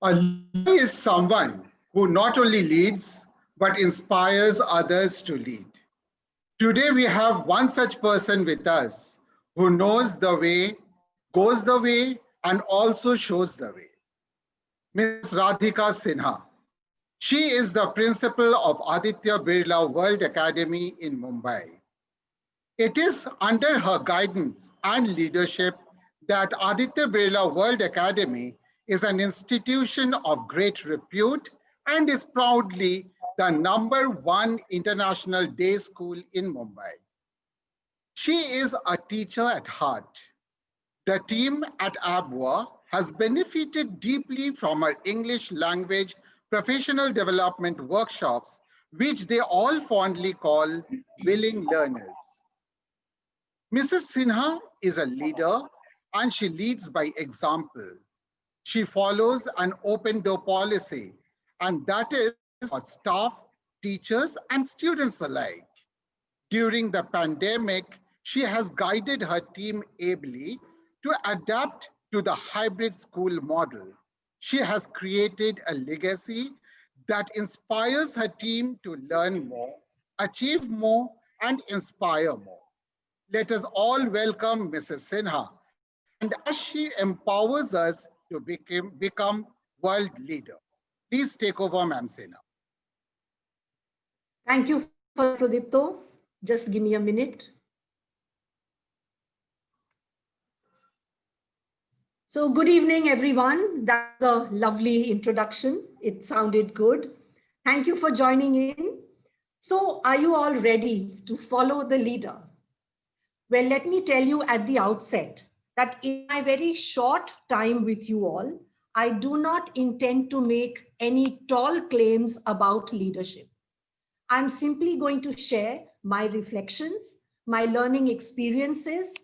A leader is someone who not only leads, but inspires others to lead. Today, we have one such person with us who knows the way, goes the way, and also shows the way. Mrs. Radhika Sinha. She is the principal of Aditya Birla World Academy in Mumbai. It is under her guidance and leadership that Aditya Birla World Academy is an institution of great repute and is proudly the #1 international day school in Mumbai. She is a teacher at heart. The team at ABWA has benefited deeply from her English language professional development workshops, which they all fondly call willing learners. Mrs. Sinha is a leader and she leads by example. She follows an open door policy, and that is for staff, teachers, and students alike. During the pandemic, she has guided her team ably to adapt to the hybrid school model. She has created a legacy that inspires her team to learn more, achieve more, and inspire more. Let us all welcome Mrs. Sinha, and as she empowers us to become world leader. Please take over, Ma'am Sinha. Thank you for Pradipto. Just give me a minute. So good evening, everyone. That's a lovely introduction. It sounded good. Thank you for joining in. So are you all ready to follow the leader? Well, let me tell you at the outset that in my very short time with you all, I do not intend to make any tall claims about leadership. I'm simply going to share my reflections, my learning experiences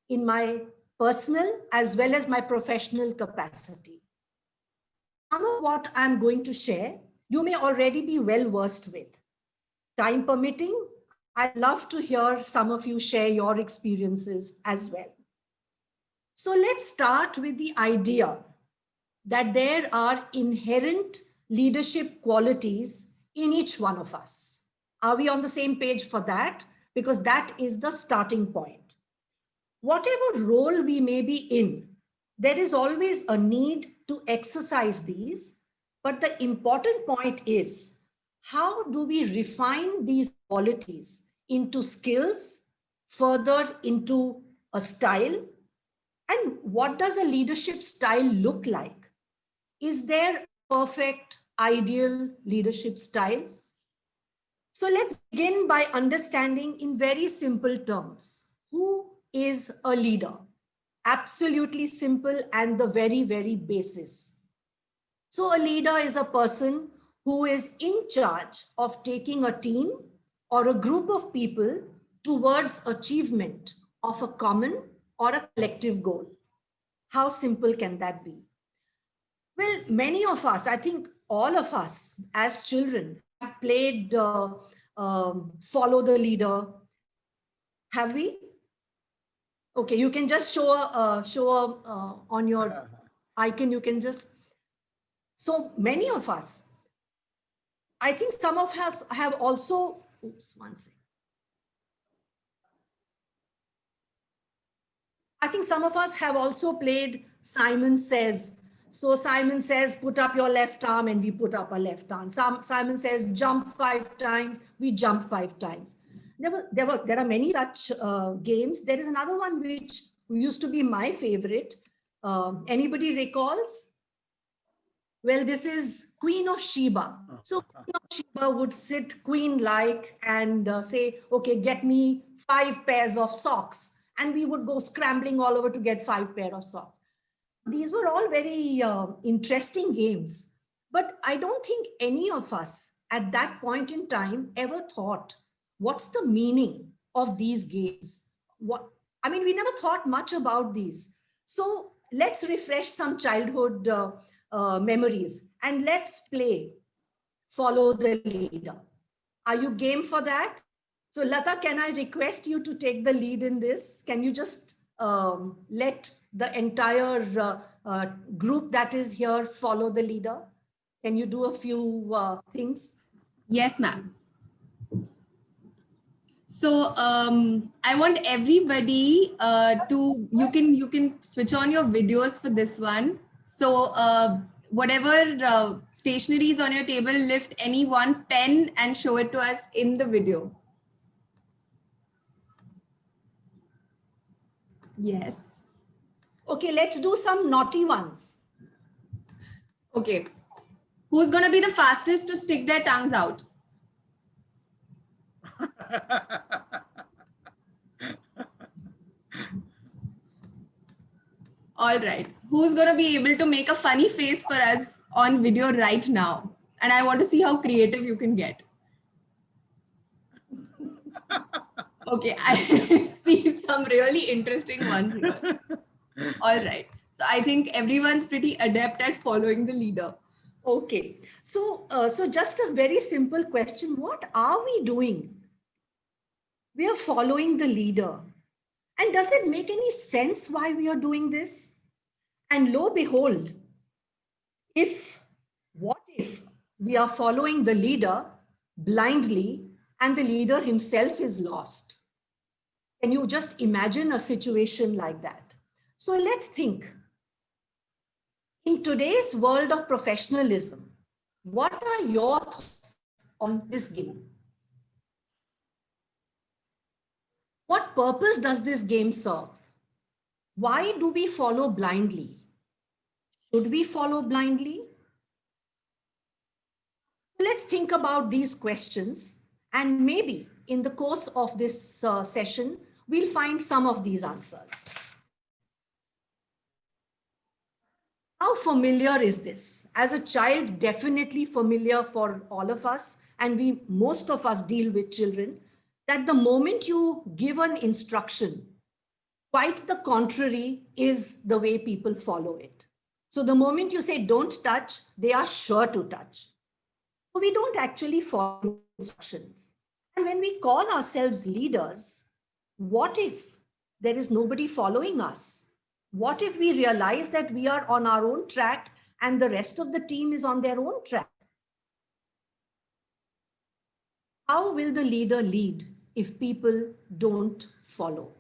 in my personal as well as my professional capacity. Some of what I'm going to share, you may already be well versed with. Time permitting, I'd love to hear some of you share your experiences as well. So let's start with the idea that there are inherent leadership qualities in each one of us. Are we on the same page for that? Because that is the starting point. Whatever role we may be in, there is always a need to exercise these. But the important point is, how do we refine these qualities into skills, further into a style? And what does a leadership style look like? Is there a perfect, ideal leadership style? So let's begin by understanding in very simple terms, who is a leader? Absolutely simple and the very, very basis. So a leader is a person who is in charge of taking a team or a group of people towards achievement of a common or a collective goal. How simple can that be? Well, many of us, I think all of us as children have played follow the leader. Have we? Okay, you can just show on your icon, you can just. So many of us, I think some of us have also, oops, one second. I think some of us have also played Simon Says. So Simon says, put up your left arm, and we put up our left arm. Simon says, jump 5 times, we jump 5 times. There are many such games. There is another one which used to be my favorite. Anybody recalls? Well, this is Queen of Sheba. So Queen of Sheba would sit queen-like and say, okay, get me 5 pairs of socks. And we would go scrambling all over to get 5 pairs of socks. These were all very interesting games. But I don't think any of us at that point in time ever thought, what's the meaning of these games? We never thought much about these. So let's refresh some childhood memories and let's play follow the leader. Are you game for that? So Lata, can I request you to take the lead in this? Can you just let the entire group that is here follow the leader? Can you do a few things? Yes, ma'am. So I want everybody you can switch on your videos for this one. So whatever stationery is on your table, lift any one pen and show it to us in the video. Yes. Okay, let's do some naughty ones. Okay. Who's going to be the fastest to stick their tongues out? All right. Who's going to be able to make a funny face for us on video right now? And I want to see how creative you can get. Okay, I see some really interesting ones here. All right. So I think everyone's pretty adept at following the leader. Okay. So, so just a very simple question. What are we doing? We are following the leader. And does it make any sense why we are doing this? And lo behold, what if we are following the leader blindly and the leader himself is lost? Can you just imagine a situation like that? So let's think. In today's world of professionalism, what are your thoughts on this game? What purpose does this game serve? Why do we follow blindly? Should we follow blindly? Let's think about these questions, and maybe in the course of this session, we'll find some of these answers. How familiar is this? As a child, definitely familiar for all of us, and most of us deal with children, that the moment you give an instruction, quite the contrary is the way people follow it. So the moment you say don't touch, they are sure to touch. So we don't actually follow instructions. And when we call ourselves leaders, what if there is nobody following us? What if we realize that we are on our own track and the rest of the team is on their own track? How will the leader lead if people don't follow?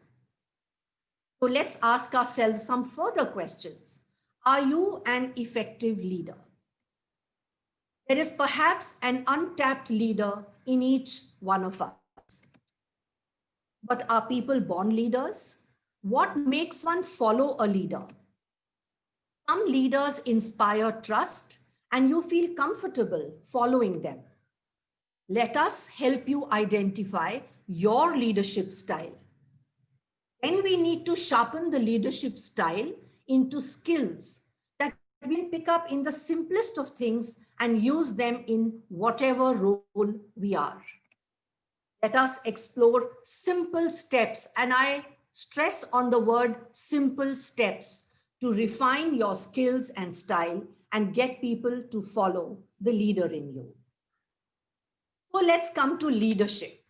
So let's ask ourselves some further questions. Are you an effective leader? There is perhaps an untapped leader in each one of us. But are people born leaders? What makes one follow a leader? Some leaders inspire trust and you feel comfortable following them. Let us help you identify your leadership style. Then we need to sharpen the leadership style into skills that we pick up in the simplest of things and use them in whatever role we are. Let us explore simple steps, and I stress on the word simple steps to refine your skills and style and get people to follow the leader in you. So let's come to leadership.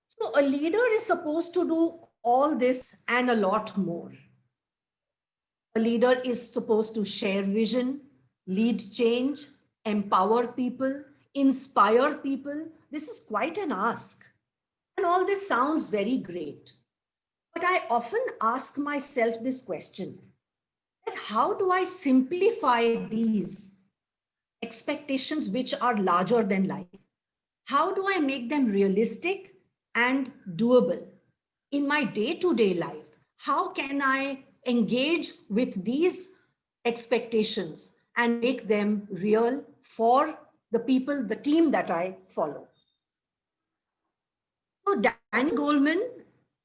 So a leader is supposed to do all this and a lot more. A leader is supposed to share vision, lead change, empower people, inspire people. This is quite an ask. And all this sounds very great. But I often ask myself this question, that how do I simplify these expectations which are larger than life? How do I make them realistic and doable in my day-to-day life? How can I engage with these expectations and make them real for the people, the team that I follow? So Daniel Goleman,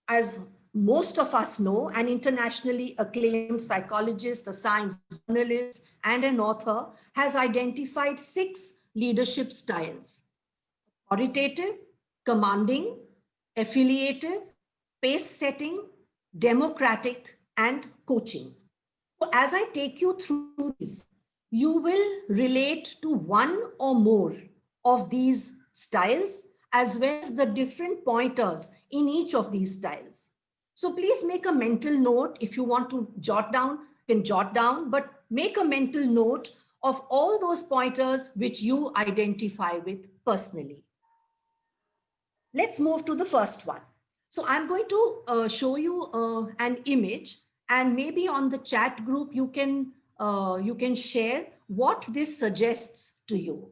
as most of us know, an internationally acclaimed psychologist, a science journalist, and an author, has identified 6 leadership styles: authoritative, commanding, affiliative, pace-setting, democratic, and coaching. So as I take you through these, you will relate to one or more of these styles, as well as the different pointers in each of these styles. So please make a mental note if you want to jot down can jot down, but make a mental note of all those pointers which you identify with personally. Let's move to the first one. So I'm going to show you an image, and maybe on the chat group you can share what this suggests to you.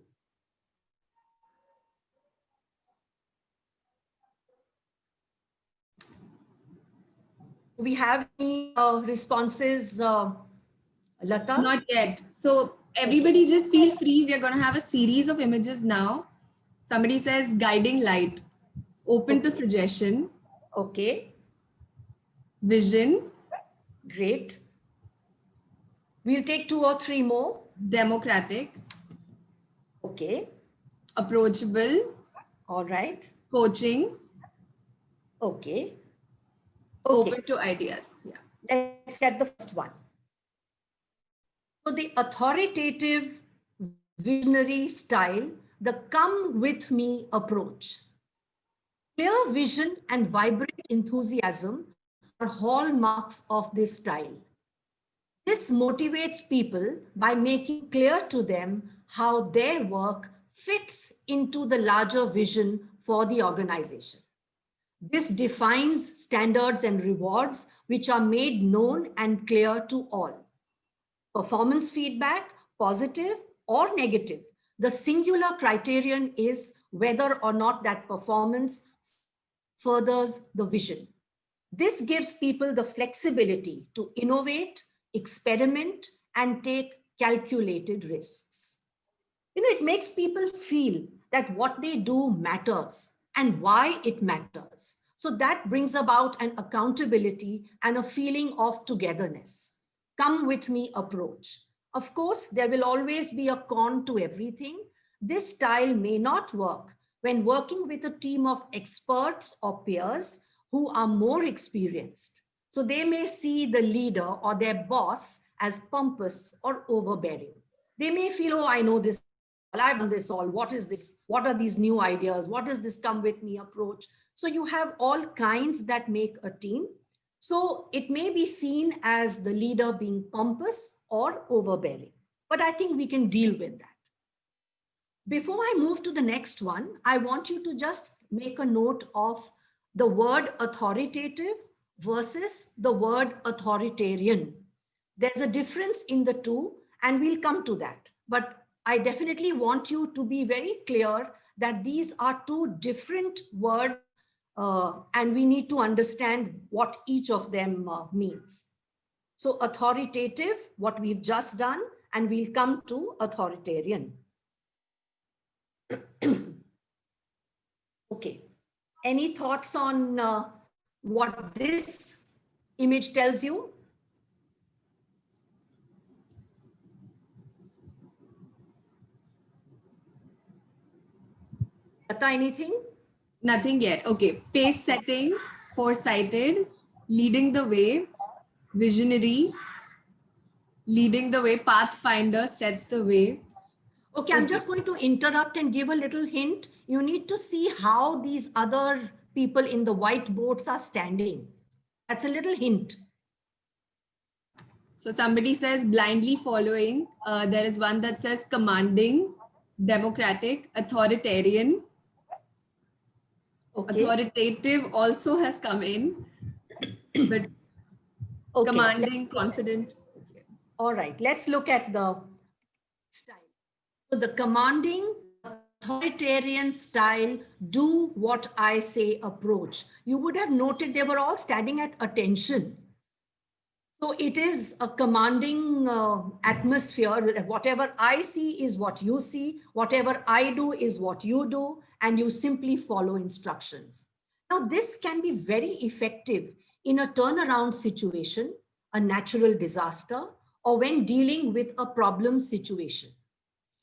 Do we have any responses, Lata? Not yet. So everybody just feel free. We are going to have a series of images now. Somebody says guiding light, open to suggestion, Okay, vision, great. We'll take 2 or 3 more. democratic, Okay, approachable, all right. coaching, Okay. open to ideas. Yeah. Let's get the first one. So the authoritative, visionary style, the come with me approach. Clear vision and vibrant enthusiasm are hallmarks of this style. This motivates people by making clear to them how their work fits into the larger vision for the organization. This defines standards and rewards which are made known and clear to all. Performance feedback, positive or negative, the singular criterion is whether or not that performance furthers the vision. This gives people the flexibility to innovate, experiment, and take calculated risks. It makes people feel that what they do matters and why it matters. So that brings about an accountability and a feeling of togetherness. Come with me approach. Of course, there will always be a con to everything. This style may not work when working with a team of experts or peers who are more experienced. So they may see the leader or their boss as pompous or overbearing. They may feel, oh, I know this, I've done this all. What is this? What are these new ideas? What is this come with me approach? So you have all kinds that make a team. So it may be seen as the leader being pompous or overbearing, but I think we can deal with that. Before I move to the next one, I want you to just make a note of the word authoritative versus the word authoritarian. There's a difference in the two, and we'll come to that. But I definitely want you to be very clear that these are two different words, and we need to understand what each of them means. So authoritative, what we've just done, and we'll come to authoritarian. Okay. Any thoughts on what this image tells you? Lata, anything? Nothing yet. Okay. Pace setting, foresighted, leading the way, visionary, leading the way, pathfinder, sets the way. Okay, I'm just going to interrupt and give a little hint. You need to see how these other people in the white boats are standing. That's a little hint. So somebody says blindly following. There is one that says commanding, democratic, authoritarian. Okay. Authoritative also has come in, but Okay. commanding, confident. All right, let's look at the style. So the commanding, authoritarian style, do what I say approach. You would have noted they were all standing at attention. So it is a commanding atmosphere. Whatever I see is what you see. Whatever I do is what you do. And you simply follow instructions. Now, this can be very effective in a turnaround situation, a natural disaster, or when dealing with a problem situation.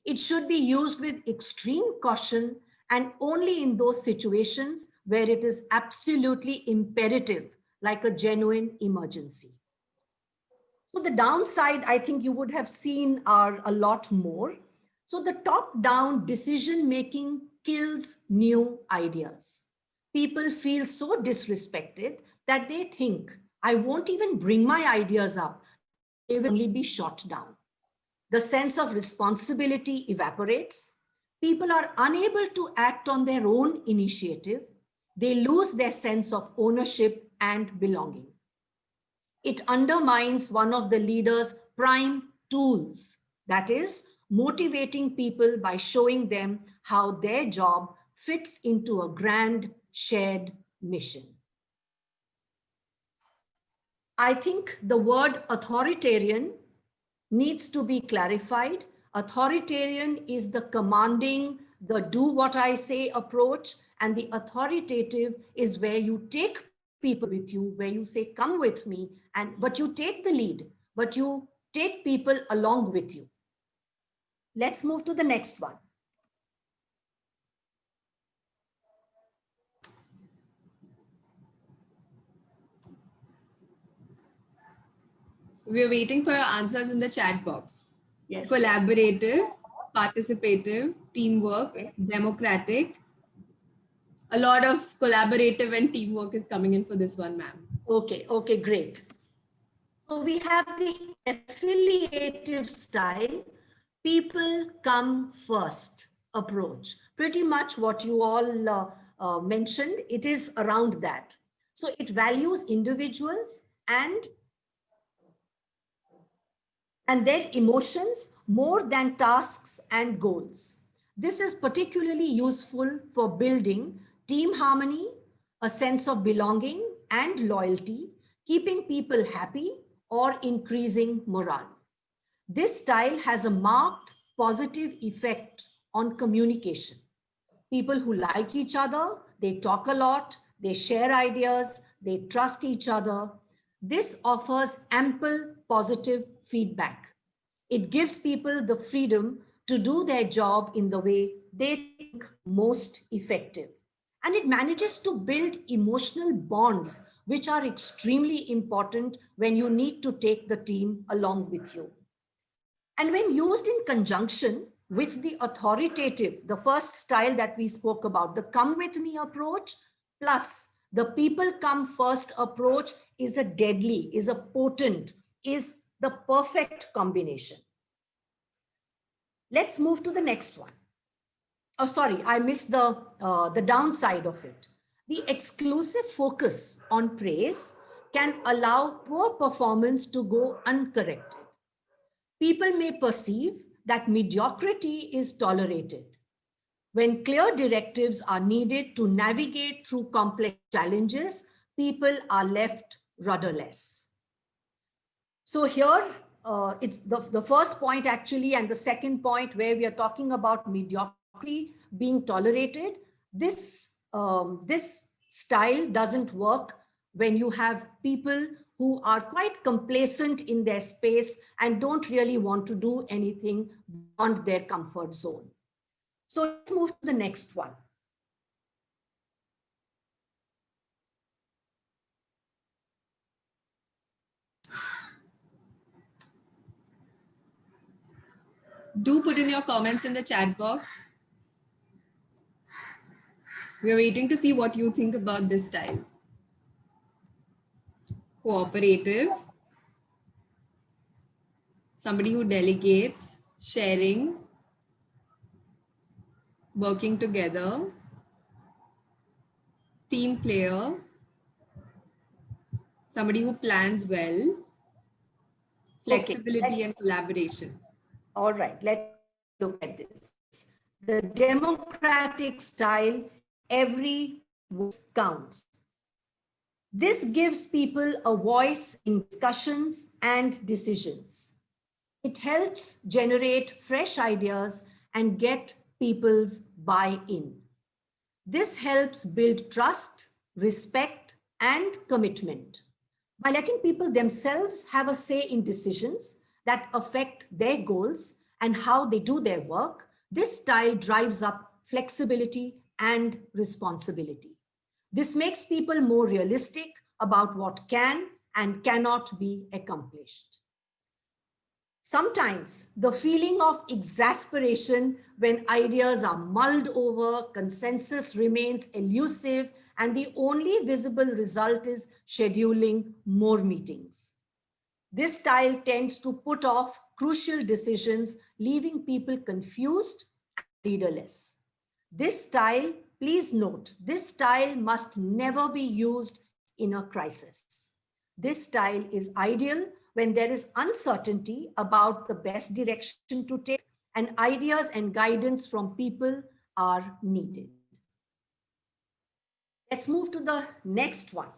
It should be used with extreme caution and only in those situations where it is absolutely imperative, like a genuine emergency. So the downside, I think you would have seen, are a lot more. So the top-down decision-making kills new ideas. People feel so disrespected that they think, I won't even bring my ideas up they will only be shot down. The sense of responsibility evaporates. People are unable to act on their own initiative. They lose their sense of ownership and belonging. It undermines one of the leader's prime tools, that is, motivating people by showing them how their job fits into a grand shared mission. I think the word authoritarian needs to be clarified. Authoritarian is the commanding, the do what I say approach, and the authoritative is where you take people with you, where you say, come with me, but you take the lead, but you take people along with you. Let's move to the next one. We're waiting for your answers in the chat box. Yes. Collaborative, participative, teamwork, democratic. A lot of collaborative and teamwork is coming in for this one, ma'am. Okay, okay, great. So we have the affiliative style, people come first approach. Pretty much what you all mentioned, it is around that. So it values individuals and their emotions more than tasks and goals. This is particularly useful for building team harmony, a sense of belonging and loyalty, keeping people happy or increasing morale. This style has a marked positive effect on communication. People who like each other, they talk a lot, they share ideas, they trust each other. This offers ample positive feedback. It gives people the freedom to do their job in the way they think most effective. And it manages to build emotional bonds, which are extremely important when you need to take the team along with you. And when used in conjunction with the authoritative, the first style that we spoke about, the come with me approach, plus the people come first approach is a deadly, is a potent, is the perfect combination. Let's move to the next one. Oh, sorry, I missed the downside of it. The exclusive focus on praise can allow poor performance to go uncorrected. People may perceive that mediocrity is tolerated. When clear directives are needed to navigate through complex challenges, people are left rudderless. So here, it's the first point actually, and the second point where we are talking about mediocrity being tolerated. This style doesn't work when you have people who are quite complacent in their space and don't really want to do anything beyond their comfort zone. So let's move to the next one. Do put in your comments in the chat box. We're waiting to see what you think about this style. Cooperative, somebody who delegates, sharing, working together, team player, somebody who plans well, flexibility and collaboration. All right, let's look at this. The democratic style, every voice counts. This gives people a voice in discussions and decisions. It helps generate fresh ideas and get people's buy-in. This helps build trust, respect, and commitment. By letting people themselves have a say in decisions that affect their goals and how they do their work, this style drives up flexibility and responsibility. This makes people more realistic about what can and cannot be accomplished. Sometimes the feeling of exasperation when ideas are mulled over, consensus remains elusive, and the only visible result is scheduling more meetings. This style tends to put off crucial decisions, leaving people confused and leaderless. This style, please note, this style must never be used in a crisis. This style is ideal when there is uncertainty about the best direction to take and ideas and guidance from people are needed. Let's move to the next one.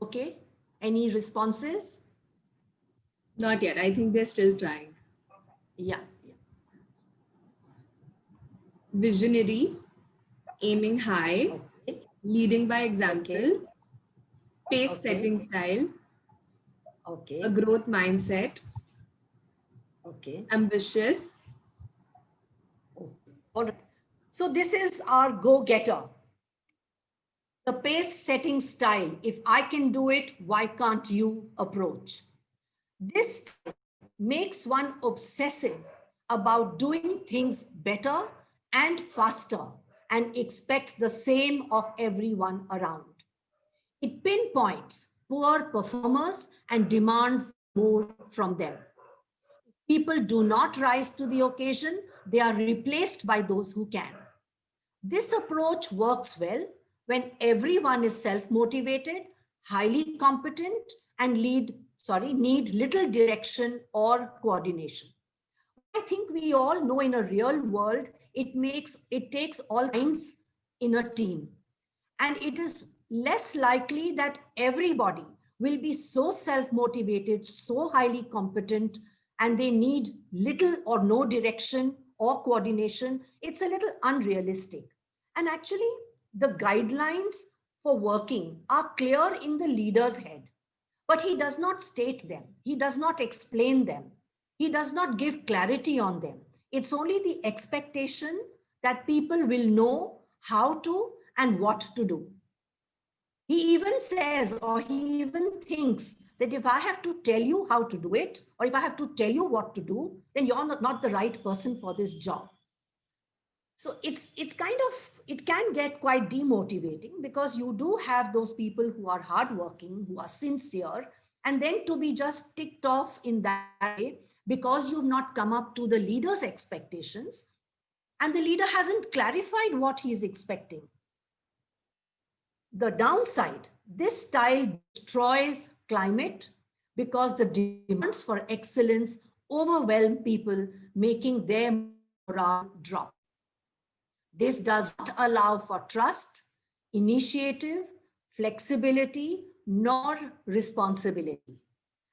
Okay, any responses? Not yet. I think they're still trying. Yeah. Visionary, aiming high, Okay. leading by example, Okay. pace Okay. setting style, Okay. a growth mindset, Okay. ambitious. All right. So this is our go-getter. The pace setting style. If I can do it, why can't you approach? This makes one obsessive about doing things better and faster and expects the same of everyone around. It pinpoints poor performers and demands more from them. People do not rise to the occasion, they are replaced by those who can. This approach works well when everyone is self-motivated, highly competent, and need little direction or coordination. I think we all know in a real world, it takes all kinds in a team. And it is less likely that everybody will be so self-motivated, so highly competent, and they need little or no direction or coordination. It's a little unrealistic. And actually, the guidelines for working are clear in the leader's head, but he does not state them. He does not explain them. He does not give clarity on them. It's only the expectation that people will know how to and what to do. He even says, or he even thinks that if I have to tell you how to do it, or if I have to tell you what to do, then you're not the right person for this job. So it can get quite demotivating because you do have those people who are hardworking, who are sincere, and then to be just ticked off in that way because you've not come up to the leader's expectations and the leader hasn't clarified what he's expecting. The downside, this style destroys climate because the demands for excellence overwhelm people, making their morale drop. This does not allow for trust, initiative, flexibility, nor responsibility.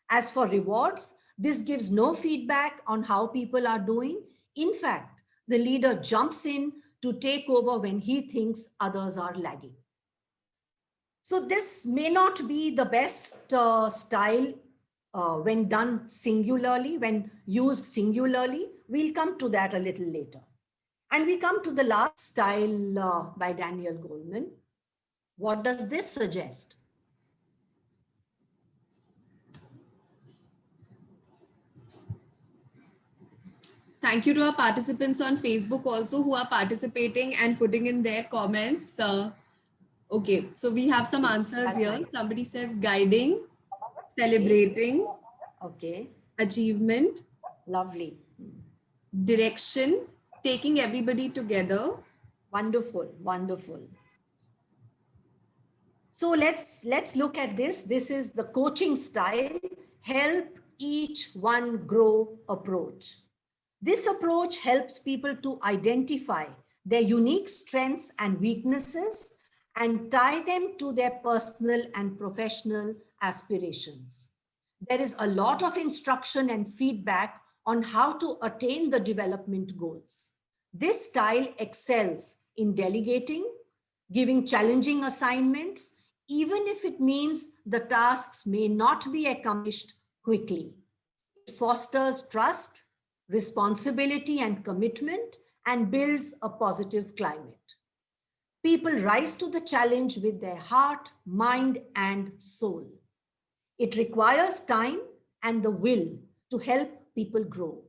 As for rewards, this gives no feedback on how people are doing. In fact, the leader jumps in to take over when he thinks others are lagging. So this may not be the best style when done singularly, when used singularly. We'll come to that a little later. And we come to the last style by Daniel Goleman. What does this suggest? Thank you to our participants on Facebook also who are participating and putting in their comments. Okay, so we have some answers That's here. nice. Somebody says guiding, celebrating, Okay, achievement, lovely. direction, taking everybody together. Wonderful, wonderful. So let's look at this. This is the coaching style, help each one grow approach. This approach helps people to identify their unique strengths and weaknesses and tie them to their personal and professional aspirations. There is a lot of instruction and feedback on how to attain the development goals. This style excels in delegating, giving challenging assignments, even if it means the tasks may not be accomplished quickly. It fosters trust, responsibility, and commitment, and builds a positive climate. People rise to the challenge with their heart, mind, and soul. It requires time and the will to help people grow.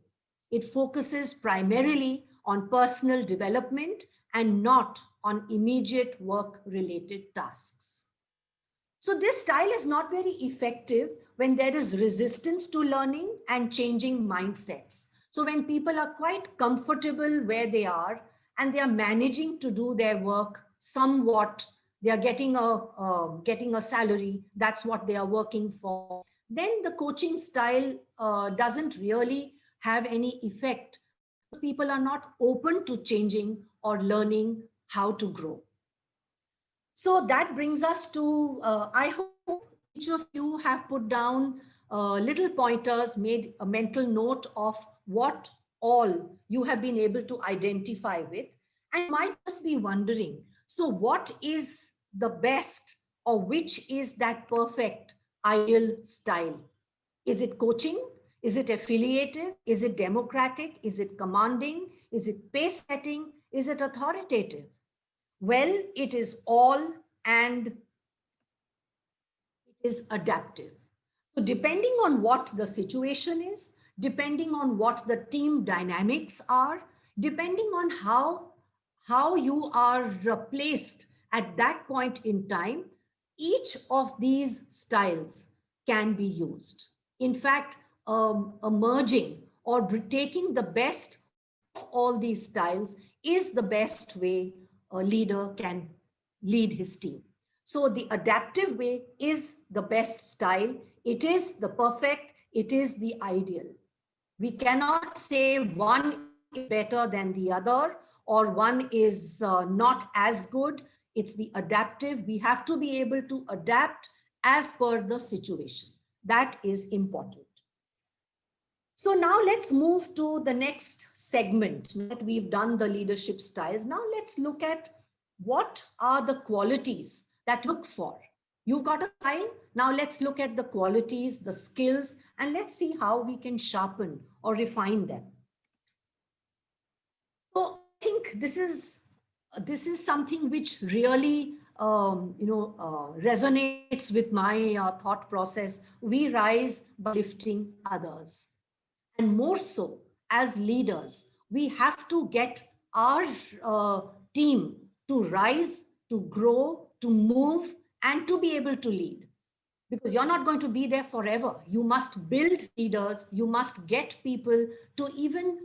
It focuses primarily on personal development and not on immediate work-related tasks. So this style is not very effective when there is resistance to learning and changing mindsets. So when people are quite comfortable where they are and they are managing to do their work somewhat, they are getting a salary, that's what they are working for, then the coaching style doesn't really have any effect. People are not open to changing or learning how to grow. So that brings us to, I hope each of you have put down little pointers, made a mental note of what all you have been able to identify with. And you might just be wondering, so what is the best, or which is that perfect ideal style? Is it coaching? Is it affiliative? Is it democratic? Is it commanding? Is it pace setting? Is it authoritative? Well, it is all, and it is adaptive. So depending on what the situation is, depending on what the team dynamics are, depending on how you are placed at that point in time, each of these styles can be used. In fact, a merging or taking the best of all these styles is the best way a leader can lead his team. So the adaptive way is the best style. It is the perfect, it is the ideal. We cannot say one is better than the other or one is not as good. It's the adaptive. We have to be able to adapt as per the situation. That is important. So now let's move to the next segment. That we've done the leadership styles. Now let's look at what are the qualities that look for. You've got a style. Now let's look at the qualities, the skills, and let's see how we can sharpen or refine them. So I think this is something which really resonates with my thought process. We rise by lifting others. And more so, as leaders, we have to get our team to rise, to grow, to move, and to be able to lead. Because you're not going to be there forever. You must build leaders. You must get people to even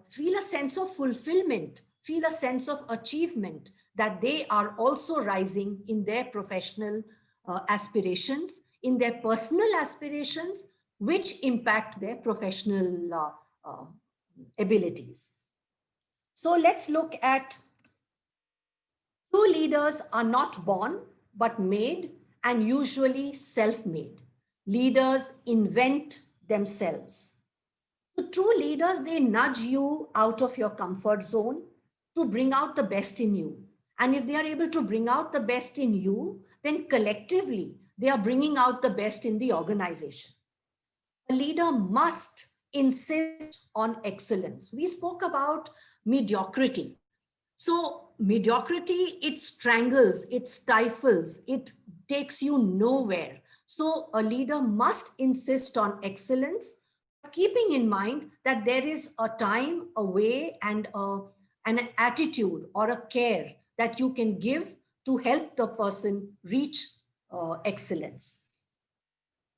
feel a sense of fulfillment, feel a sense of achievement, that they are also rising in their professional aspirations, in their personal aspirations, which impact their professional abilities. So let's look at true leaders are not born, but made, and usually self-made. Leaders invent themselves. So true leaders, they nudge you out of your comfort zone to bring out the best in you. And if they are able to bring out the best in you, then collectively, they are bringing out the best in the organization. A leader must insist on excellence. We spoke about mediocrity. So mediocrity, it strangles, it stifles, it takes you nowhere. So a leader must insist on excellence, keeping in mind that there is a time, a way, and an attitude or a care that you can give to help the person reach excellence.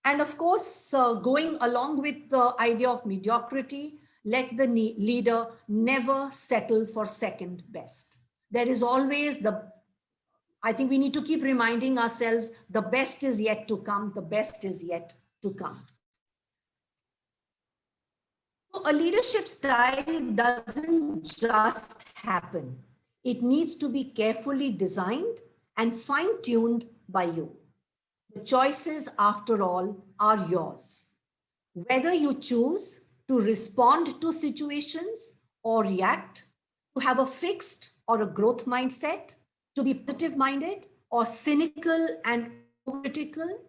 And of course, going along with the idea of mediocrity, let the leader never settle for second best. There is always I think we need to keep reminding ourselves, the best is yet to come, the best is yet to come. So a leadership style doesn't just happen. It needs to be carefully designed and fine-tuned by you. The choices, after all, are yours. Whether you choose to respond to situations or react, to have a fixed or a growth mindset, to be positive-minded or cynical and critical,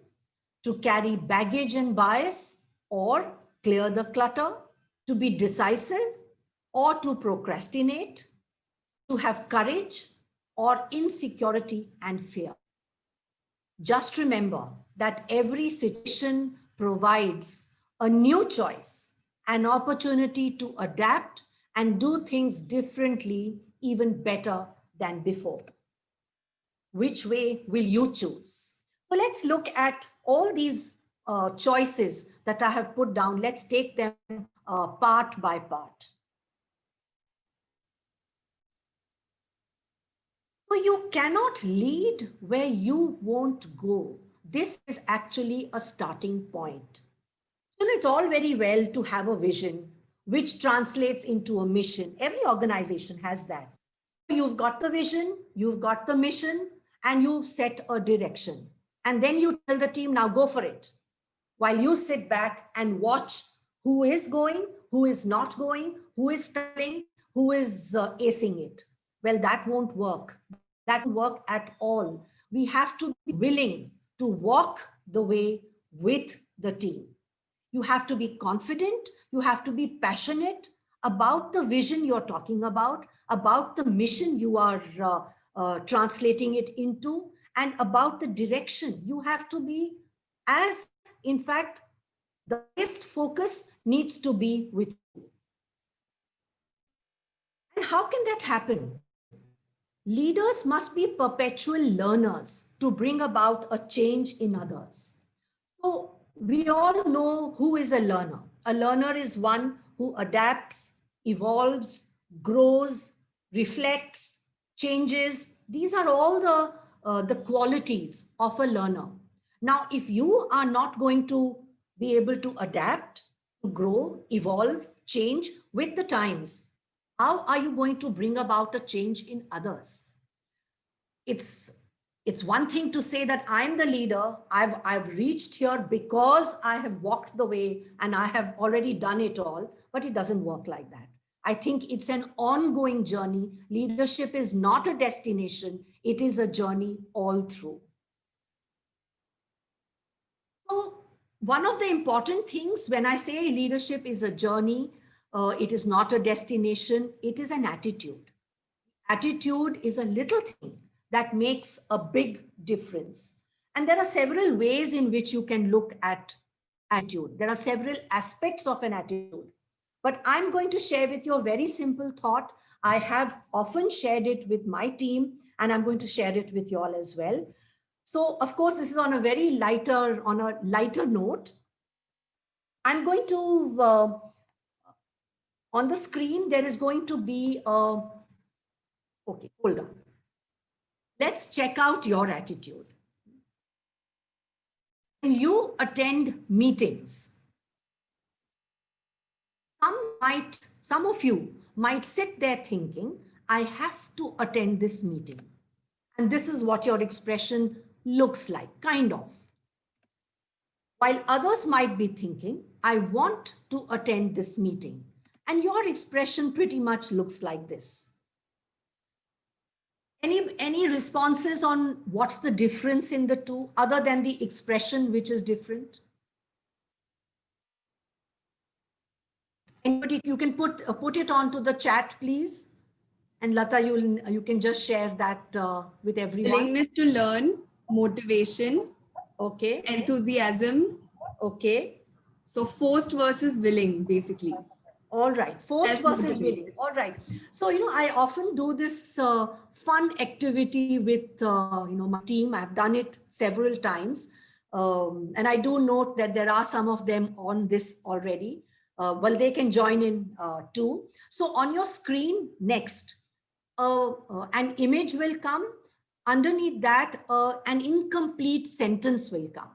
to carry baggage and bias or clear the clutter, to be decisive or to procrastinate, to have courage or insecurity and fear. Just remember that every situation provides a new choice, an opportunity to adapt and do things differently, even better than before. Which way will you choose? So let's look at all these choices that I have put down. Let's take them part by part. So you cannot lead where you won't go. This is actually a starting point. So it's all very well to have a vision, which translates into a mission. Every organization has that. You've got the vision, you've got the mission, and you've set a direction. And then you tell the team, now go for it. While you sit back and watch who is going, who is not going, who is studying, who is acing it. Well, that won't work. That won't work at all. We have to be willing to walk the way with the team. You have to be confident. You have to be passionate about the vision you're talking about the mission you are translating it into, and about the direction. You have to be, as in fact, the best focus needs to be with you. And how can that happen? Leaders must be perpetual learners to bring about a change in others. So we all know who is a learner. A learner is one who adapts, evolves, grows, reflects, changes. These are all the qualities of a learner. Now, if you are not going to be able to adapt, to grow, evolve, change with the times, how are you going to bring about a change in others? It's one thing to say that I'm the leader, I've reached here because I have walked the way and I have already done it all, but it doesn't work like that. I think it's an ongoing journey. Leadership is not a destination, it is a journey all through. So one of the important things when I say leadership is a journey, it is not a destination, it is an attitude. Attitude is a little thing that makes a big difference. And there are several ways in which you can look at attitude. There are several aspects of an attitude. But I'm going to share with you a very simple thought. I have often shared it with my team, and I'm going to share it with you all as well. So, of course, this is on a very lighter note. I'm going to, on the screen, there is going to be okay, hold on. Let's check out your attitude. When you attend meetings, some of you might sit there thinking, I have to attend this meeting. And this is what your expression looks like, kind of. While others might be thinking, I want to attend this meeting. And your expression pretty much looks like this. Any responses on what's the difference in the two, other than the expression which is different? Anybody, you can put it onto the chat, please. And Lata, you can just share that with everyone. Willingness to learn, motivation, okay, enthusiasm. Okay. So forced versus willing, basically. All right, forced versus willing. All right. So, I often do this fun activity with, my team. I've done it several times. And I do note that there are some of them on this already. Well, they can join in too. So on your screen next, an image will come. Underneath that, an incomplete sentence will come.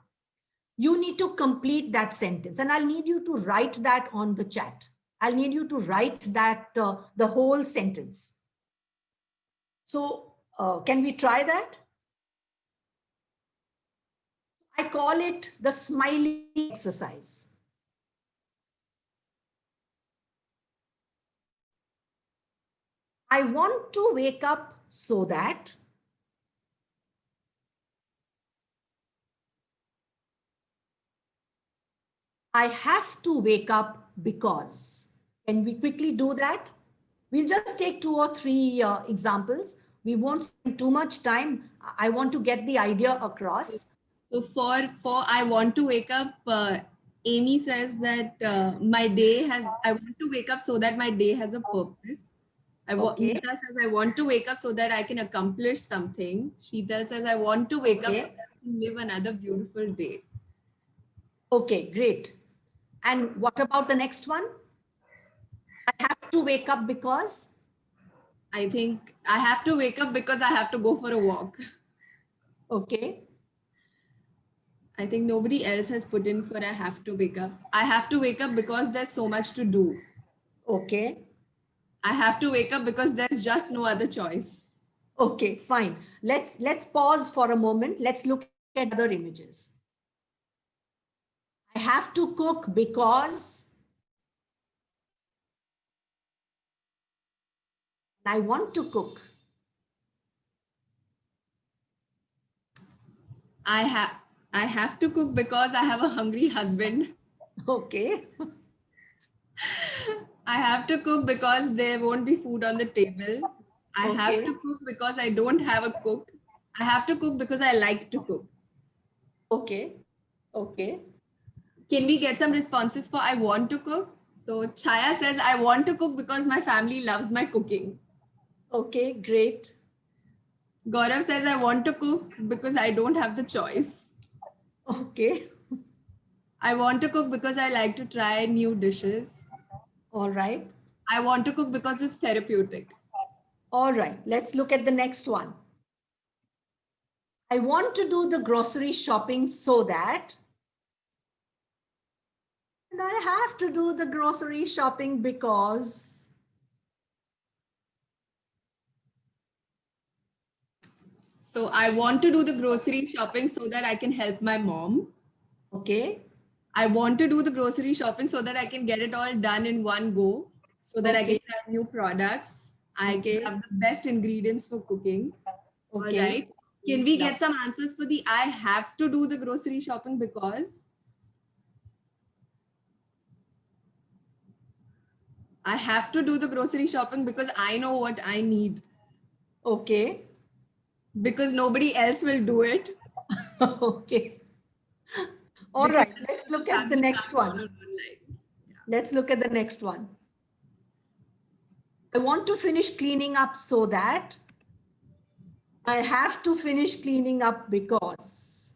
You need to complete that sentence, and I'll need you to write that on the chat. I'll need you to write that, the whole sentence. So can we try that? I call it the smiley exercise. I want to wake up so that I have to wake up because. Can we quickly do that? We'll just take 2 or 3 examples. We won't spend too much time. I want to get the idea across. So for I want to wake up, Amy says that I want to wake up so that my day has a purpose. Okay. Nita says, I want to wake up so that I can accomplish something. Sheetal says, I want to wake up so Okay. that I can live another beautiful day. Okay, great. And what about the next one? I have to wake up because. I think I have to wake up because I have to go for a walk. Okay. I think nobody else has put in for I have to wake up. I have to wake up because there's so much to do. Okay. I have to wake up because there's just no other choice. Okay, fine. Let's pause for a moment. Let's look at other images. I have to cook because I want to cook. I have to cook because I have a hungry husband. Okay. I have to cook because there won't be food on the table. I have Okay. to cook because I don't have a cook. I have to cook because I like to cook. Okay. Okay. Can we get some responses for I want to cook? So Chaya says, I want to cook because my family loves my cooking. Okay, great. Gaurav says, I want to cook because I don't have the choice. Okay. I want to cook because I like to try new dishes. All right. I want to cook because it's therapeutic. All right. Let's look at the next one. I want to do the grocery shopping so that. And I have to do the grocery shopping because. So I want to do the grocery shopping so that I can help my mom. Okay. I want to do the grocery shopping so that I can get it all done in one go, so that I can Okay. have new products. I Okay. have the best ingredients for cooking. All Okay. right. Can we Love. get some answers for the I have to do the grocery shopping because? I have to do the grocery shopping because I know what I need. Okay. Because nobody else will do it. Okay. All Because right. Let's look at the family next can't order one. online. Let's look at the next one. I want to finish cleaning up so that I have to finish cleaning up because.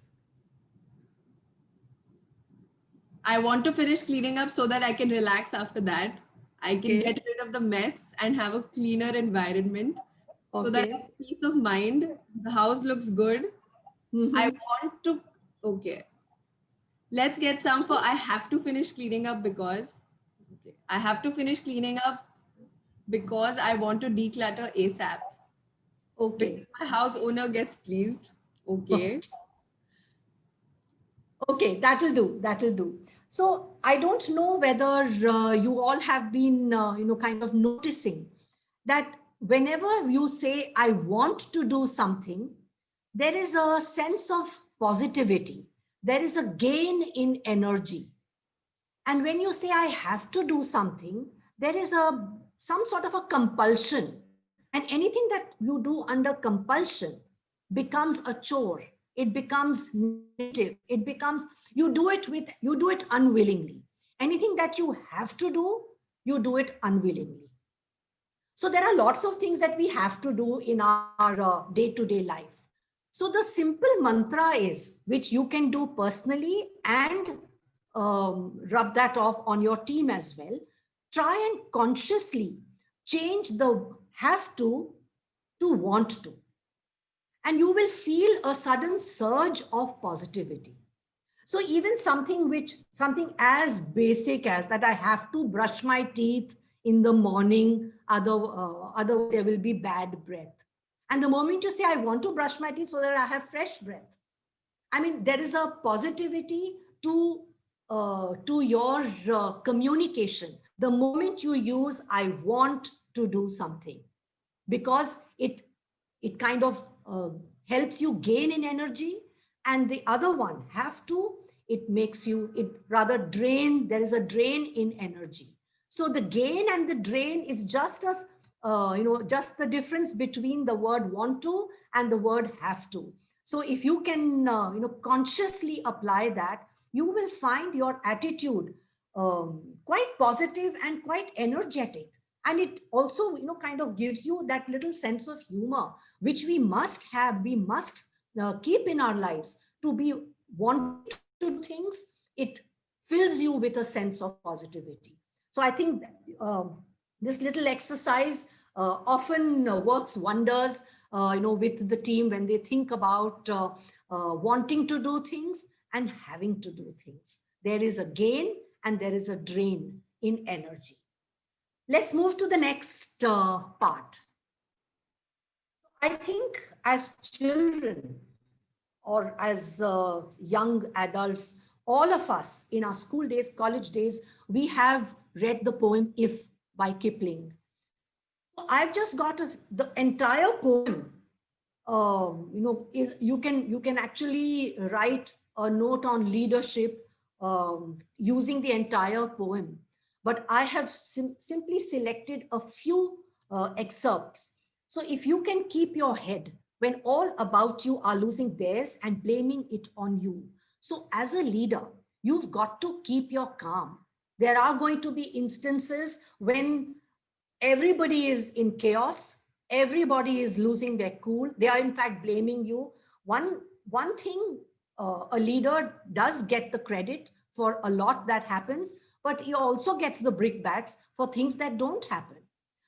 I want to finish cleaning up so that I can relax after that. I can Okay. get rid of the mess and have a cleaner environment so that I Okay. have peace of mind. The house looks good. I Mhm. want to, okay. Let's get some for I have to finish cleaning up because, okay. I have to finish cleaning up because I want to declutter ASAP. Okay. Because my house owner gets pleased. Okay. Okay, that'll do. That'll do. So I don't know whether you all have been, kind of noticing that whenever you say, I want to do something, there is a sense of positivity. There is a gain in energy. And when you say, I have to do something, there is some sort of a compulsion. And anything that you do under compulsion becomes a chore. It becomes negative. It becomes, you do it unwillingly. Anything that you have to do, you do it unwillingly. So there are lots of things that we have to do in our day-to-day life. So the simple mantra is, which you can do personally and rub that off on your team as well. Try and consciously change the have to want to. And you will feel a sudden surge of positivity. So even something as basic as that I have to brush my teeth in the morning, otherwise there will be bad breath. And the moment you say, I want to brush my teeth so that I have fresh breath, I mean, there is a positivity to your communication. The moment you use, I want to do something, because it kind of helps you gain in energy. And the other one, have to, it makes you, it rather drain, there is a drain in energy. So the gain and the drain is just as, just the difference between the word want to and the word have to. So if you can, consciously apply that, you will find your attitude quite positive and quite energetic. And it also, kind of gives you that little sense of humor, which we must have, we must keep in our lives to be wanting to do things. It fills you with a sense of positivity. So I think this little exercise often works wonders, with the team when they think about wanting to do things and having to do things. There is a gain and there is a drain in energy. Let's move to the next part. I think as children or as young adults, all of us in our school days, college days, we have read the poem If by Kipling. So I've just got the entire poem. Is you can actually write a note on leadership using the entire poem, but I have simply selected a few excerpts. So if you can keep your head when all about you are losing theirs and blaming it on you. So as a leader, you've got to keep your calm. There are going to be instances when everybody is in chaos, everybody is losing their cool, they are in fact blaming you. One thing, a leader does get the credit for a lot that happens, but he also gets the brickbats for things that don't happen.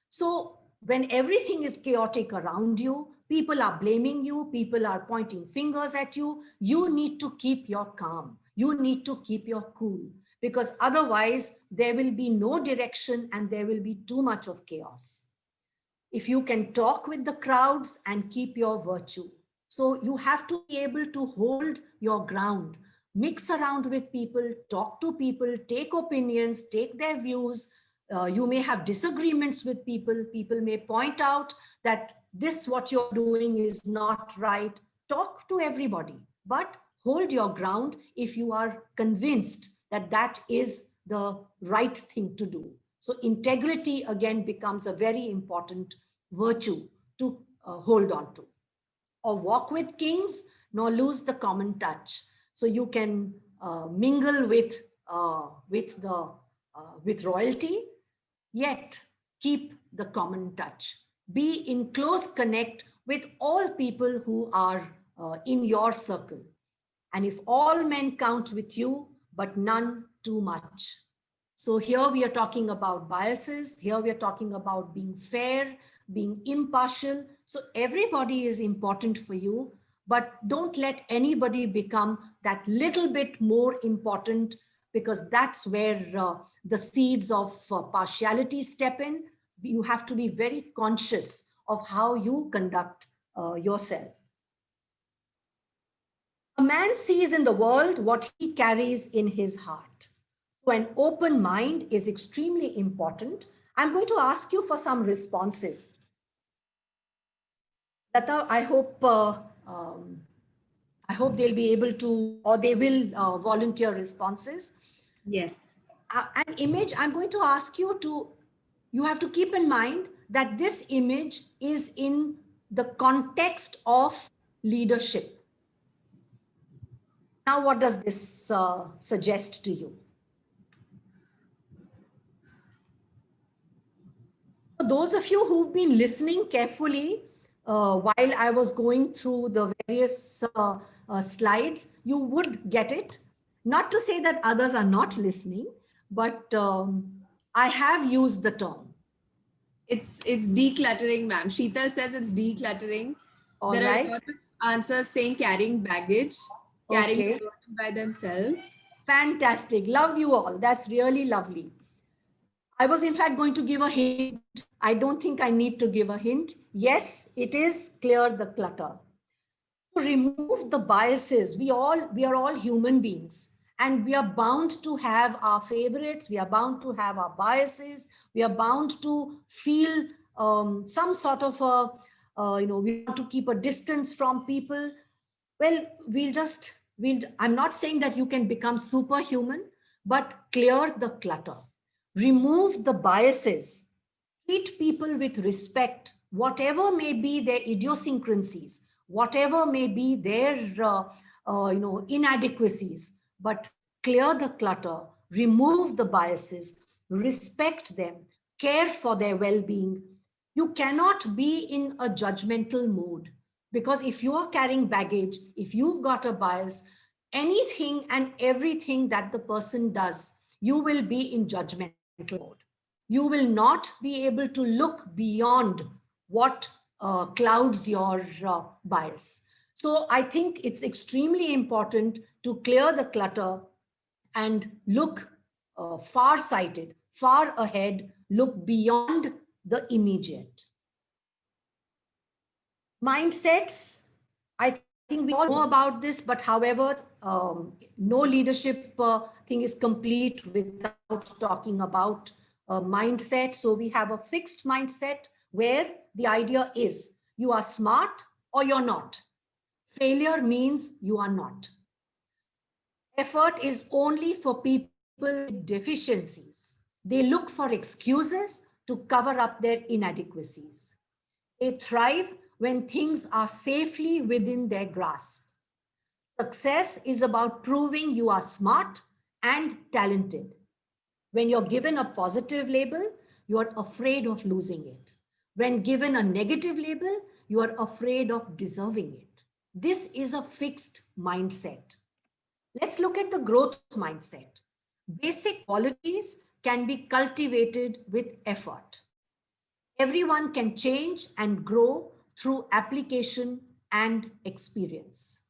So when everything is chaotic around you, people are blaming you, people are pointing fingers at you, you need to keep your calm, you need to keep your cool, because otherwise there will be no direction and there will be too much of chaos. If you can talk with the crowds and keep your virtue. So you have to be able to hold your ground, mix around with people, talk to people, take opinions, take their views. You may have disagreements with people. People may point out that this, what you're doing is not right. Talk to everybody, but hold your ground if you are convinced that that is the right thing to do. So integrity again becomes a very important virtue to hold on to. Or walk with kings, nor lose the common touch. So you can mingle with royalty, yet keep the common touch. Be in close connect with all people who are in your circle. And if all men count with you, but none too much. So here we are talking about biases. Here we are talking about being fair, being impartial. So everybody is important for you, but don't let anybody become that little bit more important, because that's where the seeds of partiality step in. You have to be very conscious of how you conduct yourself. A man sees in the world what he carries in his heart. So an open mind is extremely important. I'm going to ask you for some responses. Lata, I hope they'll be able to, or they will volunteer responses. Yes. An image, I'm going to ask you to, you have to keep in mind that this image is in the context of leadership. Now, what does this suggest to you? For those of you who've been listening carefully while I was going through the various slides, you would get it. Not to say that others are not listening, but I have used the term. It's decluttering, ma'am. Sheetal says it's decluttering. All there right. are a lot of answers saying carrying baggage, carrying Okay. the burden by themselves. Fantastic. Love you all. That's really lovely. I was in fact going to give a hint. I don't think I need to give a hint. Yes, it is clear the clutter. To remove the biases, we are all human beings, and we are bound to have our favorites. We are bound to have our biases. We are bound to feel some sort of we want to keep a distance from people. Well, I'm not saying that you can become superhuman, but clear the clutter, remove the biases, treat people with respect, whatever may be their idiosyncrasies, whatever may be their inadequacies, but clear the clutter, remove the biases, respect them, care for their well-being. You cannot be in a judgmental mode, because if you are carrying baggage, if you've got a bias, anything and everything that the person does, you will be in judgmental mode. You will not be able to look beyond what clouds your bias. So I think it's extremely important to clear the clutter and look far-sighted, far ahead, look beyond the immediate. Mindsets, I think we all know about this, but however, no leadership thing is complete without talking about mindset. So we have a fixed mindset where the idea is you are smart or you're not. Failure means you are not. Effort is only for people with deficiencies. They look for excuses to cover up their inadequacies. They thrive when things are safely within their grasp. Success is about proving you are smart and talented. When you're given a positive label, you are afraid of losing it. When given a negative label, you are afraid of deserving it. This is a fixed mindset. Let's look at the growth mindset. Basic qualities can be cultivated with effort. Everyone can change and grow through application and experience.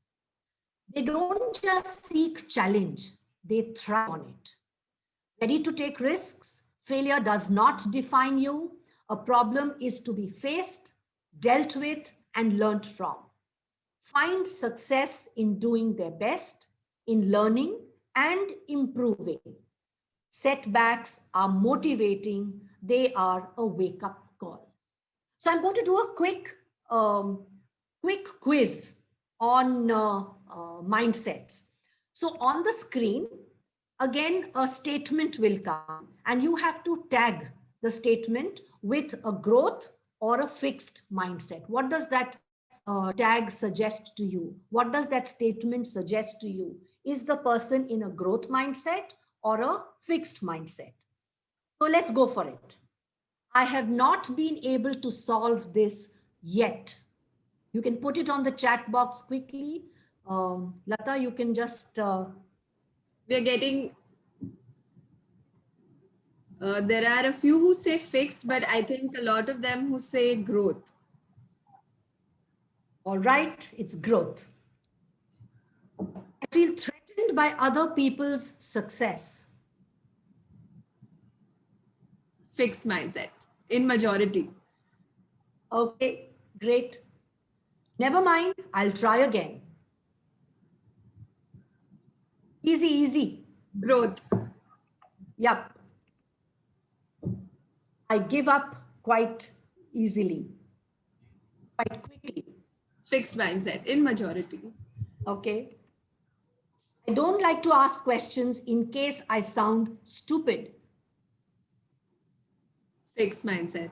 They don't just seek challenge, they thrive on it. Ready to take risks? Failure does not define you. A problem is to be faced, dealt with, and learned from. Find success in doing their best, in learning and improving. Setbacks are motivating. They are a wake-up call. So I'm going to do a quick quiz on mindsets. So on the screen, again, a statement will come and you have to tag the statement with a growth or a fixed mindset. What does that tag suggest to you? What does that statement suggest to you? Is the person in a growth mindset or a fixed mindset? So let's go for it. I have not been able to solve this yet. You can put it on the chat box quickly. Lata, you can just... We are getting... there are a few who say fixed, but I think a lot of them who say growth. All right, it's growth. I feel threatened by other people's success. Fixed mindset in majority. Okay, great. Never mind, I'll try again. Easy, easy. Growth. Yep. I give up quite easily, quite quickly. Fixed mindset in majority. Okay. I don't like to ask questions in case I sound stupid. Fixed mindset.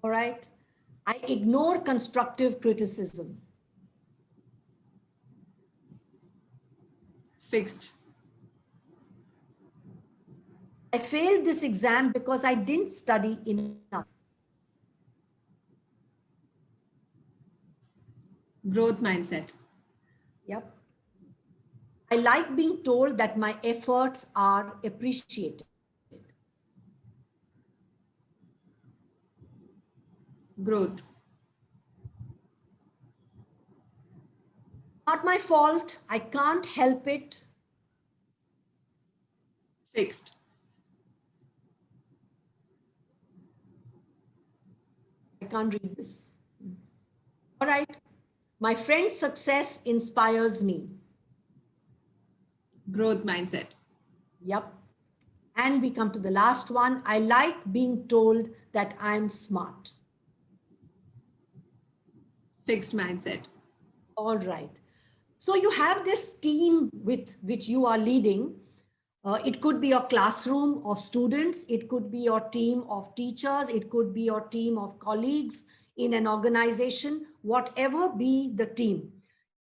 All right. I ignore constructive criticism. Fixed. I failed this exam because I didn't study enough. Growth mindset. Yep. I like being told that my efforts are appreciated. Growth. Not my fault. I can't help it. Fixed. I can't read this. All right. My friend's success inspires me. Growth mindset. Yep. And we come to the last one. I like being told that I'm smart. Fixed mindset. All right. So you have this team with which you are leading. It could be your classroom of students. It could be your team of teachers. It could be your team of colleagues in an organization, whatever be the team.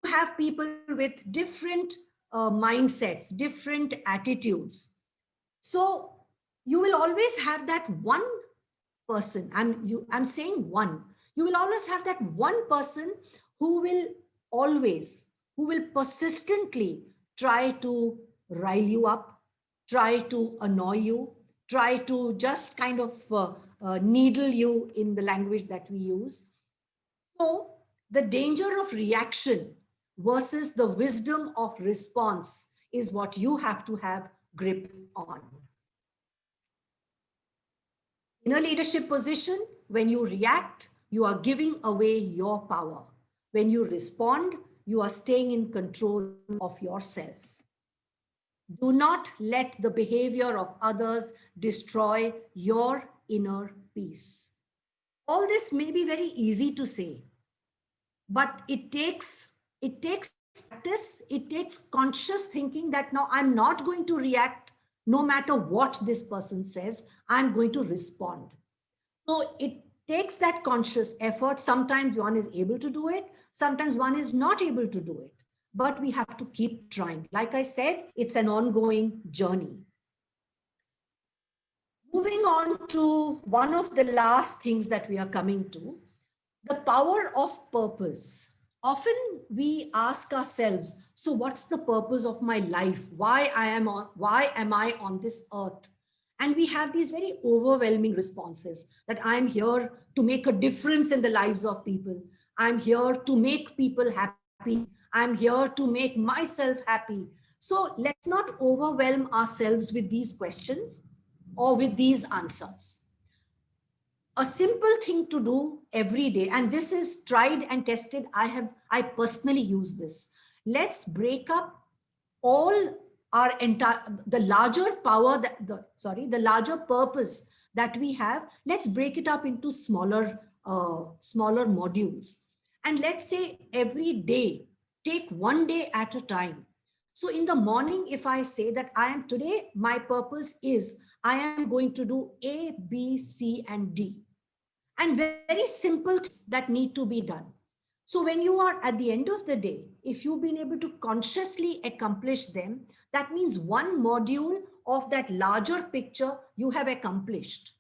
You have people with different mindsets, different attitudes. So you will always have that one person. I'm saying one. You will always have that one person who will always, who will persistently try to rile you up, try to annoy you, try to just kind of needle you in the language that we use. So the danger of reaction versus the wisdom of response is what you have to have grip on. In a leadership position, when you react, you are giving away your power. When you respond, you are staying in control of yourself. Do not let the behavior of others destroy your inner peace. All this may be very easy to say, but it takes practice, it takes conscious thinking that now I'm not going to react no matter what this person says, I'm going to respond. So it takes that conscious effort. Sometimes one is able to do it, sometimes one is not able to do it, but we have to keep trying. Like I said, it's an ongoing journey. Moving on to one of the last things that we are coming to, the power of purpose. Often we ask ourselves, so what's the purpose of my life? Why am I on this earth? And we have these very overwhelming responses that I'm here to make a difference in the lives of people. I'm here to make people happy. I'm here to make myself happy. So let's not overwhelm ourselves with these questions or with these answers. A simple thing to do every day, and this is tried and tested. I personally use this. Let's break up all our entire, the larger power that the larger purpose that we have. Let's break it up into smaller modules, and let's say every day take one day at a time. So in the morning, if I say that today my purpose is I am going to do A, B, C, and D, and very simple things that need to be done. So when you are at the end of the day, if you've been able to consciously accomplish them, that means one module of that larger picture you have accomplished.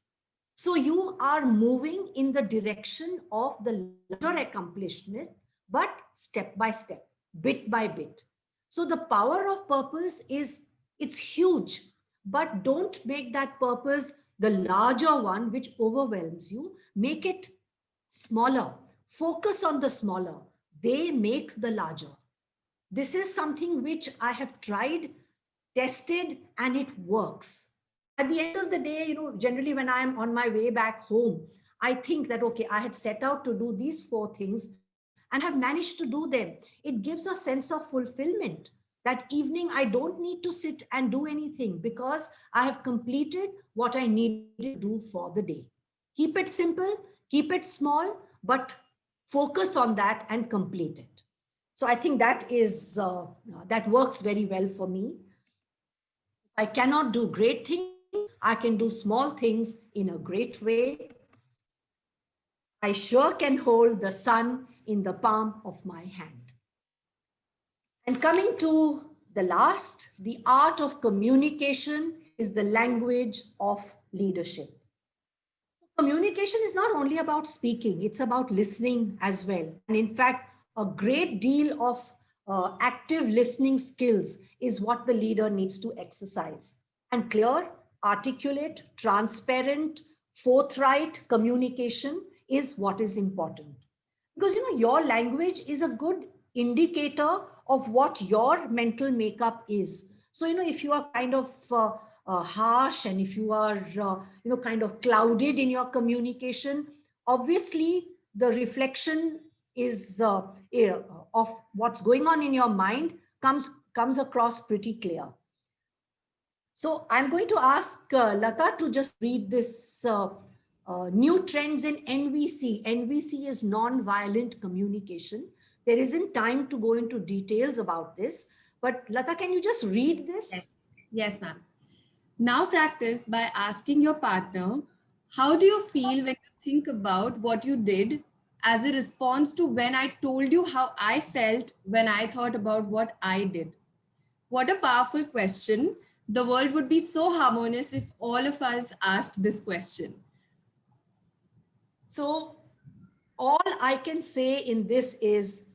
So you are moving in the direction of the larger accomplishment, but step by step, bit by bit. So the power of purpose it's huge, but don't make that purpose the larger one which overwhelms you. Make it smaller. Focus on the smaller. They make the larger. This is something which I have tried, tested, and it works. At the end of the day, generally when I'm on my way back home, I think that, okay, I had set out to do these 4 things and have managed to do them. It gives a sense of fulfillment. That evening, I don't need to sit and do anything because I have completed what I need to do for the day. Keep it simple, keep it small, but focus on that and complete it. So I think that works very well for me. I cannot do great things. I can do small things in a great way. I sure can hold the sun in the palm of my hand. And coming to the last, the art of communication is the language of leadership. Communication is not only about speaking, it's about listening as well. And in fact, a great deal of active listening skills is what the leader needs to exercise. And clear, articulate, transparent, forthright communication is what is important. Because, your language is a good indicator of what your mental makeup is. So, if you are kind of harsh and if you are, kind of clouded in your communication, obviously the reflection is of what's going on in your mind comes across pretty clear. So I'm going to ask Lata to just read this new trends in NVC. NVC is non-violent communication. There isn't time to go into details about this, but Lata, can you just read this? Yes, ma'am. Now practice by asking your partner, how do you feel when you think about what you did as a response to when I told you how I felt when I thought about what I did? What a powerful question. the world would be so harmonious if all of us asked this question. So all I can say in this is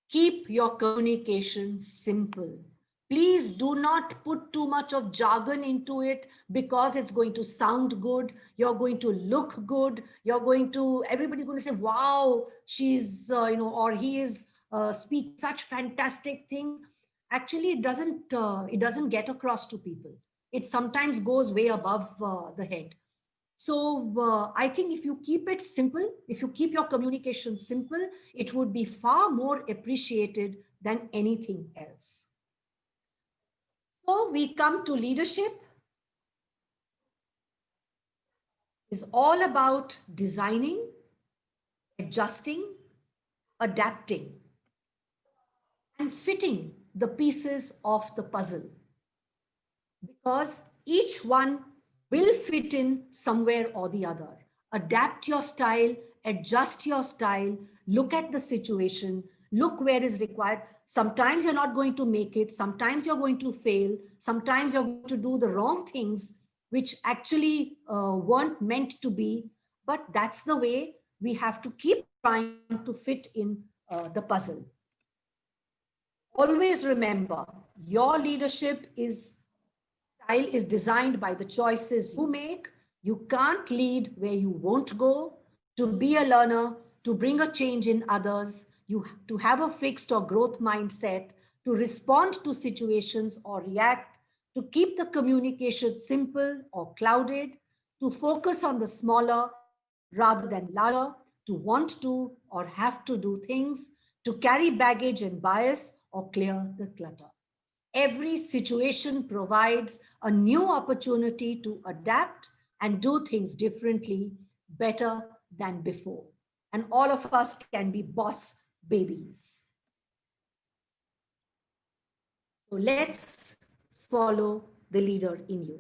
keep your communication simple. Please do not put too much of jargon into it because it's going to sound good. You're going to look good. Everybody's going to say, wow, she's, or he is speak such fantastic things. Actually, it doesn't get across to people. It sometimes goes way above the head. So I think if you keep it simple, if you keep your communication simple, it would be far more appreciated than anything else. So we come to leadership. Is all about designing, adjusting, adapting, and fitting the pieces of the puzzle. Because each one will fit in somewhere or the other. Adapt your style, adjust your style, look at the situation, look where is required. Sometimes you're not going to make it, sometimes you're going to fail, sometimes you're going to do the wrong things, which actually weren't meant to be. But that's the way we have to keep trying to fit in the puzzle. Always remember, your leadership style is designed by the choices you make. You can't lead where you won't go. To be a learner, to bring a change in others, to have a fixed or growth mindset, to respond to situations or react, to keep the communication simple or clouded, to focus on the smaller rather than larger, to want to or have to do things, to carry baggage and bias or clear the clutter. Every situation provides a new opportunity to adapt and do things differently, better than before. And all of us can be boss babies. So let's follow the leader in you.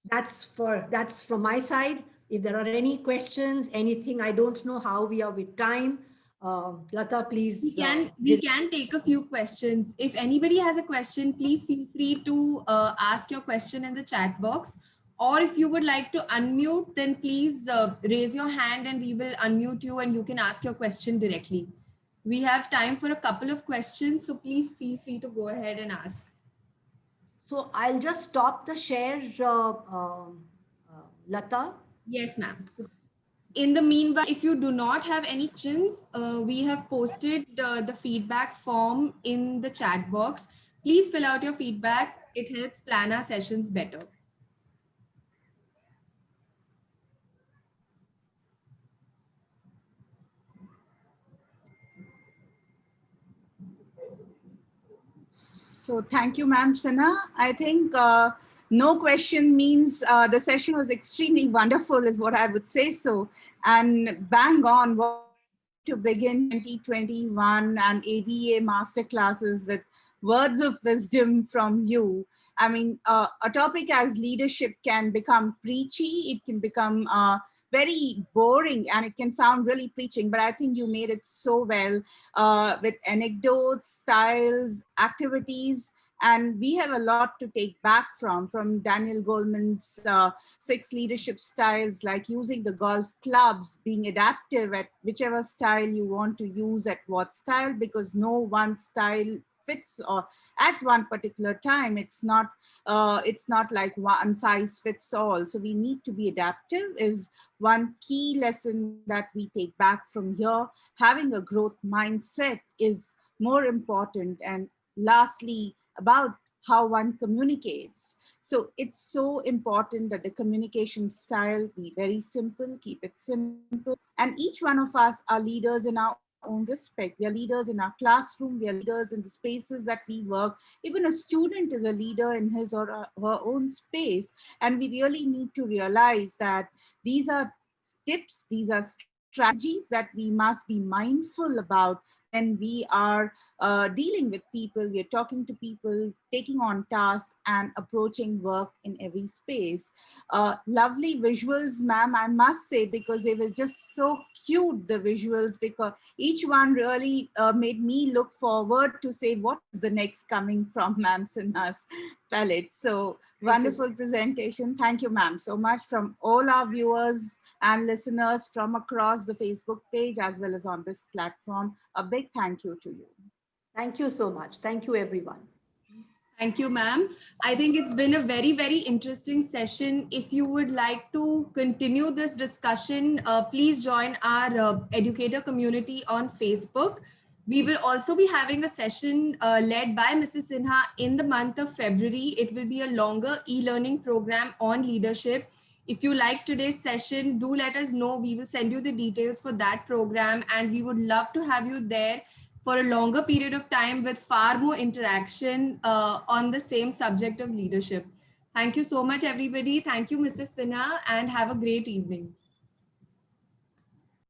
That's from my side. If there are any questions, anything, I don't know how we are with time. Lata, please. We can take a few questions. If anybody has a question, please feel free to ask your question in the chat box. Or if you would like to unmute, then please raise your hand and we will unmute you and you can ask your question directly. We have time for a couple of questions, so please feel free to go ahead and ask. So I'll just stop the share, Lata. Yes, ma'am. In the meanwhile, if you do not have any questions, we have posted the feedback form in the chat box. Please fill out your feedback. It helps plan our sessions better. So thank you, ma'am Sana. I think no question means the session was extremely wonderful is what I would say so. And bang on to begin 2021 and ABA masterclasses with words of wisdom from you. I mean, a topic as leadership can become preachy. It can become very boring and it can sound really preaching, but I think you made it so well with anecdotes, styles, activities, and we have a lot to take back from Daniel Goleman's 6 leadership styles, like using the golf clubs, being adaptive at whichever style you want to use at what style, because no one style fits or at one particular time. It's not like one size fits all. So we need to be adaptive is one key lesson that we take back from here. Having a growth mindset is more important. And lastly, about how one communicates. So it's so important that the communication style be very simple, keep it simple. And each one of us are leaders in our own respect. We are leaders in our classroom, we are leaders in the spaces that we work. Even a student is a leader in his or her own space. And we really need to realize that these are tips, these are strategies that we must be mindful about when we are dealing with people, we are talking to people, taking on tasks and approaching work in every space. Lovely visuals, ma'am, I must say, because they were just so cute, the visuals, because each one really made me look forward to say what is the next coming from ma'am Sinha's palette. So wonderful presentation. Thank you, ma'am, so much from all our viewers and listeners from across the Facebook page as well as on this platform. A big thank you to you. Thank you so much. Thank you, everyone. Thank you, ma'am. I think it's been a very, very interesting session. If you would like to continue this discussion, please join our educator community on Facebook. We will also be having a session led by Mrs. Sinha in the month of February. It will be a longer e-learning program on leadership. If you like today's session, do let us know. We will send you the details for that program, and we would love to have you there for a longer period of time with far more interaction on the same subject of leadership. Thank you so much, everybody. Thank you, Mrs. Sinha, and have a great evening.